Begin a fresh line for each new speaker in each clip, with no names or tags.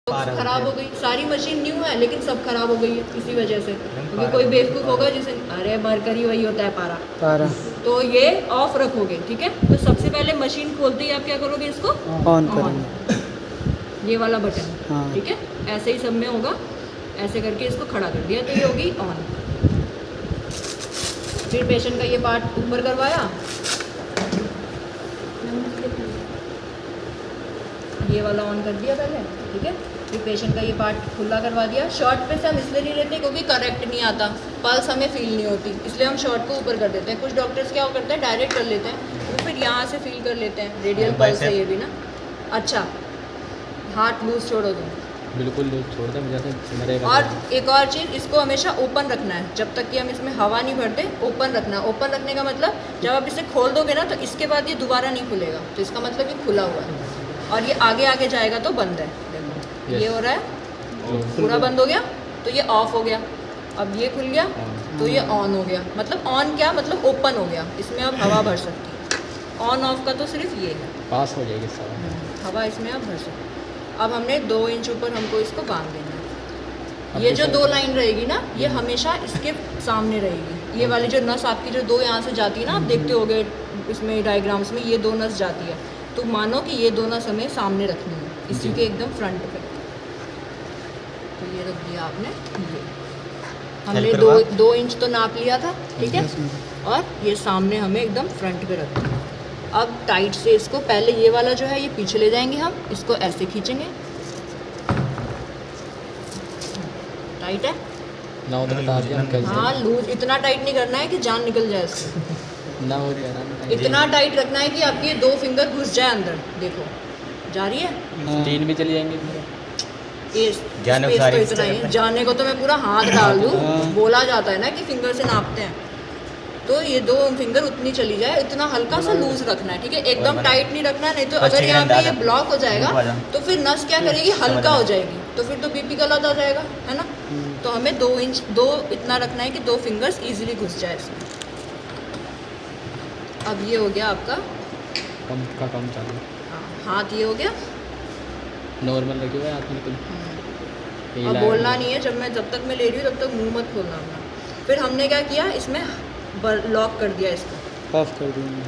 खराब हो गई। सारी मशीन न्यू है लेकिन सब खराब हो गई है इसी वजह से, क्योंकि कोई बेवकूफ़ होगा जिसे अरे मरकरी वही होता है पारा। तो ये ऑफ रखोगे, ठीक है। तो सबसे पहले मशीन खोलते ही आप क्या करोगे, इसको
ऑन करेंगे,
ये वाला बटन,
हाँ।
ठीक है। ऐसे ही सब में होगा, ऐसे करके इसको खड़ा कर दिया तो ये होगी ऑन। फिर पेशेंट का ये पार्ट ऊपर करवाया, ये वाला ऑन कर दिया पहले, ठीक है। फिर पेशेंट का ये पार्ट खुला करवा दिया। शॉर्ट पे से हम इसलिए नहीं लेते क्योंकि करेक्ट नहीं आता, पल्स हमें फील नहीं होती, इसलिए हम शॉर्ट को ऊपर कर देते हैं। कुछ डॉक्टर्स क्या करते हैं, डायरेक्ट कर लेते हैं, तो फिर यहाँ से फील कर लेते हैं। रेडियल पल्स है ये भी ना। अच्छा, हाथ लूज छोड़ो तुम,
बिल्कुल लूज छोड़ दे, जैसे मरेगा।
और एक और चीज़, इसको हमेशा ओपन रखना है जब तक कि हम इसमें हवा नहीं भरते। ओपन रखना है। ओपन रखने का मतलब जब आप इसे खोल दोगे ना तो इसके बाद ये दोबारा नहीं खुलेगा, तो इसका मतलब ये खुला हुआ है। और ये आगे आगे जाएगा तो बंद है। देखो ये हो रहा है, पूरा बंद हो गया तो ये ऑफ हो गया। अब ये खुल गया तो ये ऑन हो गया। मतलब ऑन क्या मतलब ओपन हो गया, इसमें अब हवा भर सकती है। ऑन ऑफ का तो सिर्फ ये है,
पास हो जाएगी सारा
हवा इसमें अब भर सकती है। अब हमने 2 इंच ऊपर हमको इसको बांध देना है। ये जो 2 लाइन रहेगी ना, ये हमेशा इसके सामने रहेगी। ये वाली जो नस आपकी जो 2 यहाँ से जाती है ना, आप देखते होगे इसमें डायग्राम्स में, ये 2 नस जाती है। तो मानो कि ये 2 नस हमें सामने रखनी है, इसी के एकदम फ्रंट पे। तो ये रख दिया आपने, ये हमने 2 इंच तो नाप लिया था, ठीक है। और ये सामने हमें एकदम फ्रंट पे रख दिया। अब टाइट से इसको, पहले ये वाला जो है ये पीछे ले जाएंगे हम, इसको ऐसे खींचेंगे। टाइट है
ना, उधर बता दिया हम कैसे।
हाँ, लूज इतना टाइट नहीं करना है कि जान निकल जाए इससे।
ना हो गया ना,
इतना टाइट रखना है कि आपके 2 फिंगर घुस जाए अंदर। देखो जा रही है,
3 भी चली जाएंगी।
जाने तो इतना ही, जाने को तो मैं पूरा हाथ डाल दूँ। बोला जाता है ना कि फिंगर से नापते हैं, तो ये 2 फिंगर उतनी चली जाए, इतना हल्का सा लूज रखना है, ठीक है। एकदम टाइट नहीं रखना है, नहीं तो अगर यहाँ पे ये ब्लॉक हो जाएगा तो फिर नस क्या करेगी, हल्का हो जाएगी, तो फिर तो बीपी गलत आ जाएगा, है ना। तो हमें 2 इंच इतना रखना है कि 2 फिंगर्स इजीली घुस जाए इसमें। अब ये हो गया आपका
कम का कम चालू,
हाथ ये हो गया
नॉर्मल रखे हुए हाथ बिल्कुल।
अब बोलना नहीं है, जब तक मैं ले रही हूँ तब तक मुंह मत खोलना अपना। फिर हमने क्या किया, इसमें लॉक कर दिया, इसको
ऑफ कर देंगे।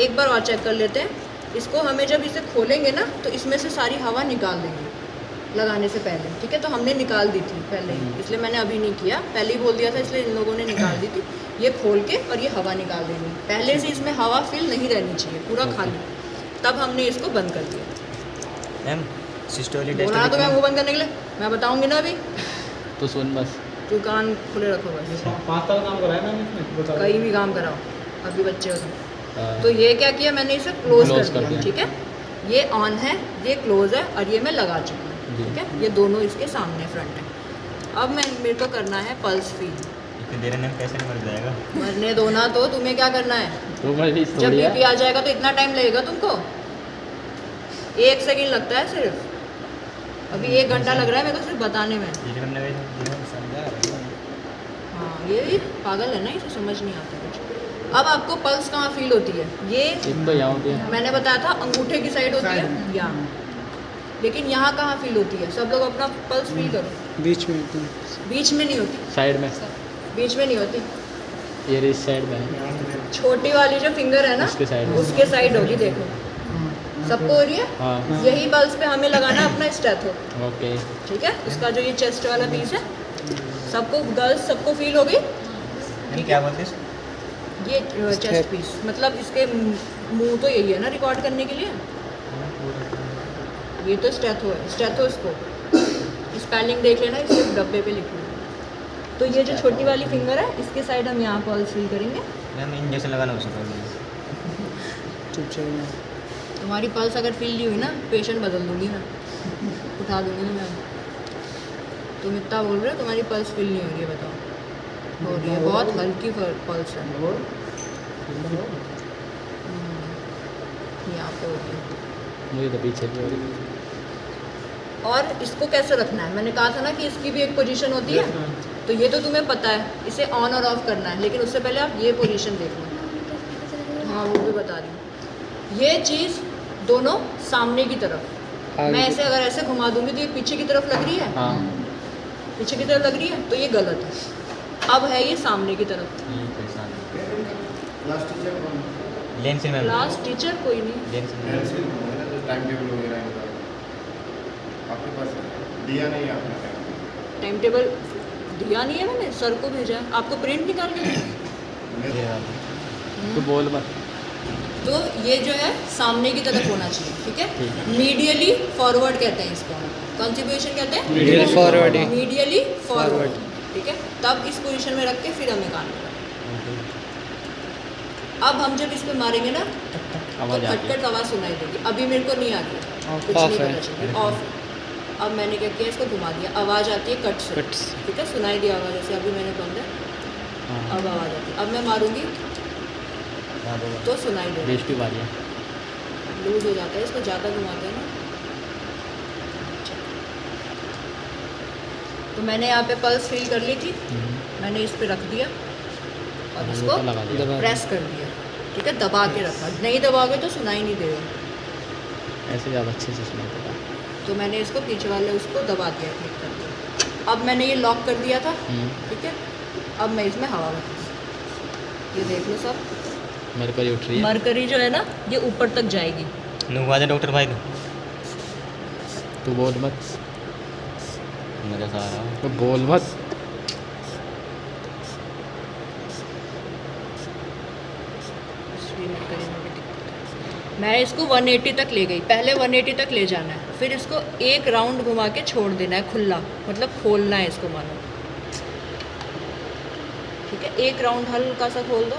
एक बार और चेक कर लेते हैं इसको। हमें जब इसे खोलेंगे ना तो इसमें से सारी हवा निकाल देंगे लगाने से पहले, ठीक है। तो हमने निकाल दी थी पहले ही, इसलिए मैंने अभी नहीं किया, पहले ही बोल दिया था, इसलिए इन लोगों ने निकाल दी थी। ये खोल के और ये हवा निकाल देनी, पहले से इसमें हवा फिल नहीं रहनी चाहिए, पूरा खाली। तब हमने इसको बंद कर दिया। बोला ना तो मैं मुँह बंद करने के लिए, मैं बताऊँगी ना अभी,
तो सुन बस,
तू कान खुले रखो बस।
5 साल काम कराया ना इसमें,
कहीं भी काम कराओ, अभी बच्चे हो तुम। तो ये क्या किया मैंने, इसे क्लोज कर दिया, ठीक है। ये ऑन है, ये क्लोज है, और ये मैं लगा चुकी हूँ, ठीक है। ये दोनों इसके सामने फ्रंट है। अब मेरे को करना है पल्स फील।
देर में कैसे मर जाएगा,
मरने दो ना, तो तुम्हें क्या करना है,
तो
जब बीपी आ जाएगा तो इतना टाइम लगेगा तुमको, 1 सेकंड लगता है सिर्फ। अभी 1 घंटा लग रहा है मेरे को सिर्फ बताने में। हाँ, ये पागल है ना, इसे समझ नहीं आता कुछ। अब आपको पल्स कहाँ फील होती है, ये
तो यहाँ होती है,
मैंने बताया था अंगूठे की साइड होती है यहाँ, लेकिन यहाँ कहाँ फील होती है, सब लोग अपना पल्स फील करो।
बीच में
बीच में नहीं होती,
साइड में,
बीच में नहीं होती,
ये इस साइड में है,
छोटी वाली जो फिंगर है ना उसके साइड होगी। देखो सबको हो रही है।
हाँ।
यही पल्स पे हमें लगाना है अपना स्टेथो,
ओके,
ठीक है। उसका जो ये चेस्ट वाला पीस है, सबको गर्ल्स सबको फील हो गई, ठीक
क्या
है।
बोलते हैं
ये चेस्ट पीस मतलब इसके मुंह तो यही है ना रिकॉर्ड करने के लिए, ये तो स्टेथो है, स्टेथोस्कोप। स्पेलिंग देख लेना, इसके डब्बे पे लिख लेना। तो ये जो छोटी वाली फिंगर है, इसके साइड हम यहाँ पल्स फील करेंगे।
मैम इंजेक्शन लगाना हो सकता है,
तुम्हारी पल्स अगर फील नहीं हुई ना, पेशेंट बदल दूंगी मैं, उठा दूंगी मैं। तुम इतना बोल रहे हो तुम्हारी पल्स फील नहीं हो रही है, बताओ। हो रही है, बहुत हल्की पल्स है, यहाँ पे हो रही है।
मुझे तो पीछे भी हो रही है।
और इसको कैसे रखना है, मैंने कहा था ना कि इसकी भी एक पोजीशन होती है, तो ये तो तुम्हें पता है, इसे ऑन और ऑफ करना है, लेकिन उससे पहले आप ये पोजीशन देख लो। हाँ, वो भी बता रही हूँ। ये चीज़ दोनों सामने की तरफ, मैं ऐसे अगर ऐसे घुमा दूंगी तो ये पीछे की तरफ लग रही है,
हाँ
पीछे की तरफ लग रही है, तो ये गलत है। अब है ये सामने की तरफ।
लेंस में
क्लास टीचर कोई नहीं,
लेंस में
टाइम टेबल वगैरह इनका आपके पास दिया नहीं है आपने
टाइम टेबल दिया नहीं है, मैंने सर को भेजा है। आपको प्रिंट निकाल के दें?
तो बोल मत।
तो ये जो है सामने की तरफ होना चाहिए, ठीक है।
ठीक
मीडियली फॉरवर्ड कहते हैं इसको, कौन सी पोजीशन कहते हैं?
Medially forward.
मीडियली फॉरवर्ड, ठीक है। तब इस पोजीशन में रख के फिर हमें काटना है। अब हम जब इस पे मारेंगे ना तो
आवाज़ आती है।
खटखट आवाज़ सुनाई देगी। अभी मेरे को नहीं आ रही है, कुछ
Off
नहीं
है।
पता चल रहा, ऑफ। अब मैंने क्या किया, इसको घुमा दिया, आवाज़ आती है कट से,
कट से।
ठीक है। सुनाई दिया आवाज़, जैसे अभी मैंने बंद है,
हाँ
अब आवाज़ आती है। अब मैं मारूंगी तो सुनाई देगा,
बेस्ट भी बारी है।
लूज हो जाता है, इसको ज़्यादा घुमाते हैं ना। तो मैंने यहाँ पे पल्स फील कर ली थी, मैंने इस पे रख दिया और इसको
हल्का लगा दिया।
दबा
प्रेस कर दिया, ठीक है। दबा के रखा, नहीं दबाओगे तो सुनाई नहीं देगा।
ऐसे ज़्यादा अच्छे से सुना देता।
तो मैंने इसको पीछे वाले उसको दबा दिया, क्लिक कर दिया। अब मैंने ये लॉक कर दिया था, ठीक है। अब मैं इसमें हवा भरूँगी, ये देख लो सब,
मेरे को ये उठ रही है।
मरकरी जो है ना ये ऊपर तक जाएगी।
नुकवा दे डॉक्टर भाई
तू बोल मत,
मज़ा सा आ रहा है।
तो बोल मत।
मैं इसको 180 तक ले गई, पहले 180 तक ले जाना है, फिर इसको एक राउंड घुमा के छोड़ देना है खुला, मतलब खोलना है इसको, मानो, ठीक है। एक राउंड हल्का सा खोल दो।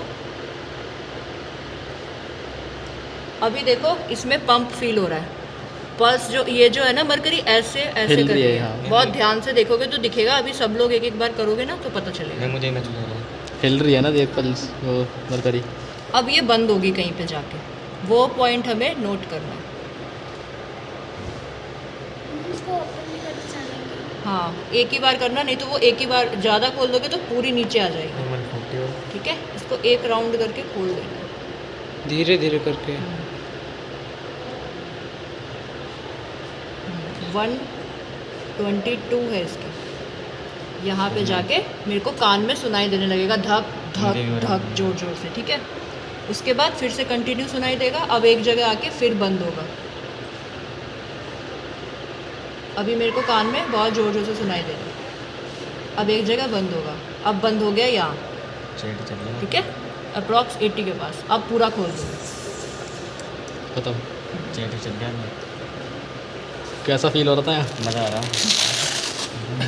अभी देखो इसमें पंप फील हो रहा है, पल्स जो ये जो है ना मरकरी ऐसे ऐसे
हिल
कर
रही
रही
है,
है।
हाँ।
बहुत ध्यान से देखोगे तो दिखेगा। अभी सब लोग एक एक बार करोगे ना तो पता चलेगा।
नहीं मुझे महसूस हो रहा है।
हिल रही है ना, देख पल्स वो मरकरी।
अब ये बंद होगी कहीं पे जाके, वो पॉइंट हमें नोट करना है।
इसको ओपन नहीं करते चलेंगे।
हाँ, एक ही बार करना, नहीं तो वो एक ही बार ज़्यादा खोल दोगे तो पूरी नीचे आ जाएगी,
140 और
ठीक है। इसको एक राउंड करके खोल देना है।
धीरे धीरे करके
122 है इसकी। यहाँ पे जाके मेरे को कान में सुनाई देने लगेगा, धक धक धक, जोर जोर से, ठीक है। उसके बाद फिर से कंटिन्यू सुनाई देगा। अब एक जगह आके फिर बंद होगा। अभी मेरे को कान में बहुत जोर जोर से सुनाई दे रहा है। अब एक जगह बंद होगा, अब बंद हो गया यहाँ,
चेट चल रहा है।
ठीक है। अप्रॉक्स 80 के पास। अब पूरा खोल दो।
खत्म।
चेट चल गया।
कैसा फील हो रहा था यार?
मज़ा आ रहा है।